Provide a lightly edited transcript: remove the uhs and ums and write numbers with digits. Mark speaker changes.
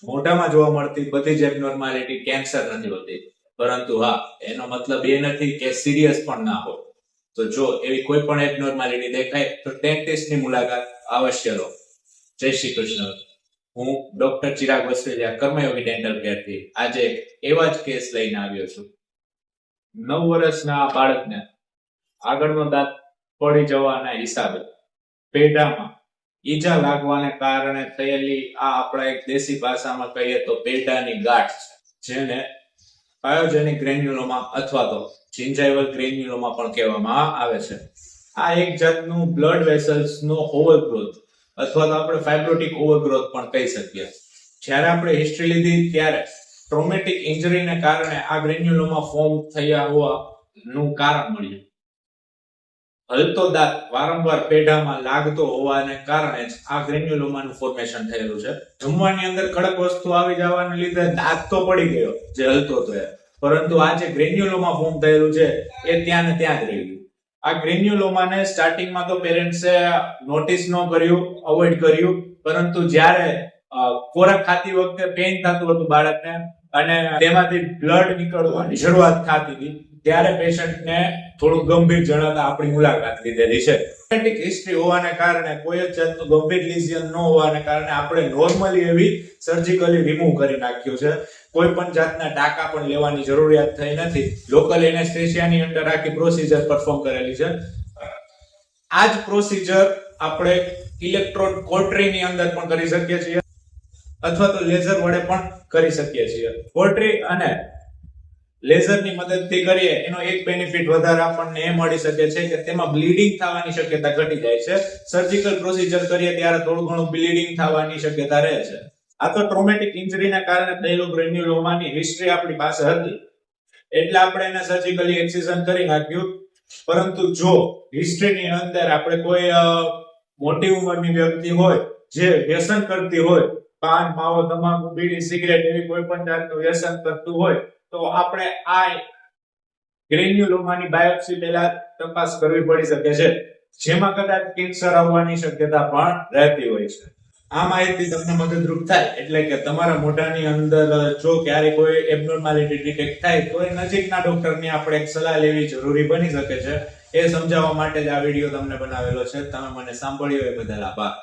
Speaker 1: મોઢામાં જોવા મળતી બધી જ એબનોર્માલિટી કેન્સર નથી હોતી, પરંતુ હા, એનો મતલબ એ નથી કે સિરિયસ પણ ના હોય. તો જો એવી કોઈ પણ એબનોર્માલિટી દેખાય તો ડેન્ટિસ્ટની મુલાકાત અવશ્ય લો. જય શ્રી કૃષ્ણ. હું ડોક્ટર ચિરાગ વસરેલિયા, કર્મયોગી ડેન્ટલ કેરથી આજે એક એવા જ કેસ લઈને આવ્યો છું. 9 વર્ષના બાળકને આગળનો દાંત પડી જવાના હિસાબે પેઢામાં ઈજા લાગવાને કારણે થયેલી આ આપણા એક દેશી ભાષામાં કહીએ તો પેઢાની ગાંઠ છે, જેને પાયોજેનિક ગ્રેન્યુલોમા અથવા તો જિન્જાઇવલ ગ્રેન્યુલોમા પણ કહેવામાં આવે છે. આ એક જાતનું બ્લડ વેસલ્સનો ઓવરગ્રોથ અથવા તો આપણે ફાઇબ્રોટિક ઓવરગ્રોથ પણ કહી શકીએ. જ્યારે આપણે હિસ્ટ્રી લીધી ત્યારે ટ્રોમેટિક ઇન્જરીને કારણે આ ગ્રેન્યુલોમા ફોર્મ થયા હોવાનું કારણ મળ્યું. હલતો દાંત વારંવાર પેઢામાં લાગતો હોવાને કારણે જ આ ગ્રેન્યુલોમાનું ફોર્મેશન થયેલું છે. જમવાની અંદર કડક વસ્તુ આવી જવાને લીધે દાંત તો પડી ગયો જે હલતો હતો, પરંતુ આ જે ગ્રેન્યુલોમા ફોર્મ થયેલું છે એ ત્યાં ને ત્યાં જ રહી ગયું. આ ગ્રેન્યુલોમાને સ્ટાર્ટિંગમાં તો પેરેન્ટ્સે નોટિસ ન કર્યું, અવોઇડ કર્યું, પરંતુ જ્યારે ખોરાક ખાતી વખતે પેઇન થતું હતું બાળકને અને તેમાંથી બ્લડ નીકળવાની શરૂઆત થતી હતી, ત્યારે પેશન્ટને થોડું ગંભીર જણાતા આપણી મુલાકાત લીધેલી છે. ટ્રોમેટિક હિસ્ટ્રી હોવાને કારણે કોઈ જ જાતનું ગંભીર લીઝન ન હોવાને કારણે આપણે નોર્મલી એવી સર્જિકલી રિમૂવ કરી નાખ્યું છે. કોઈ પણ જાતના ટાંકા પણ લેવાની જરૂરિયાત થઈ નથી. લોકલ એનેસ્થેસિયાની અંદર આખી પ્રોસિજર પરફોર્મ કરેલી છે. આ જ પ્રોસિજર આપણે ઇલેક્ટ્રોડ કોટરીની અંદર પણ કરી શકીએ છીએ અથવા તો લેઝર વડે પણ કરી શકીએ છીએ. કોટરી અને લેઝરની મદદથી કરીએ એનો એક બેનિફિટ વધારે આપણને એ મળી શકે છે કે તેમાં બ્લીડિંગ થવાની શક્યતા ઘટી જાય છે. સર્જિકલ પ્રોસિજર કરીએ ત્યારે થોડું ઘણું બ્લીડિંગ થવાની શક્યતા રહે છે. આ તો ટ્રોમેટિક ઇન્જરીના કારણે થયેલું ગ્રેન્યુલોમાની હિસ્ટ્રી આપણી પાસે હતી એટલે આપણે એને સર્જિકલી એક્સિઝન કરી નાખ્યું. પરંતુ જો હિસ્ટ્રીની અંદર આપણે કોઈ મોટી ઉંમરની વ્યક્તિ હોય જે વ્યસન કરતી હોય, પાન, માવો, તમાકુ, બીડી, સિગરેટ એવી કોઈ પણ જાતનું વ્યસન કરતું હોય, તો આપણે આ ગ્રેન્યુલોમાની બાયોપ્સી પહેલા તપાસ કરવી પડી શકે છે, જેમાં કદાચ કેન્સર આવવાની શક્યતા પણ રહેતી હોય છે. આ માહિતી તમને મદદરૂપ થાય એટલે કે તમારા મોઢાની અંદર જો ક્યારે કોઈ એબનોર્માલિટી ડિટેક્ટ થાય તો એ નજીકના ડોક્ટરની આપણે એક સલાહ લેવી જરૂરી બની શકે છે. એ સમજાવવા માટે જ આ વિડીયો તમને બનાવેલો છે. તમે મને સાંભળ્યો એ બદલ આભાર.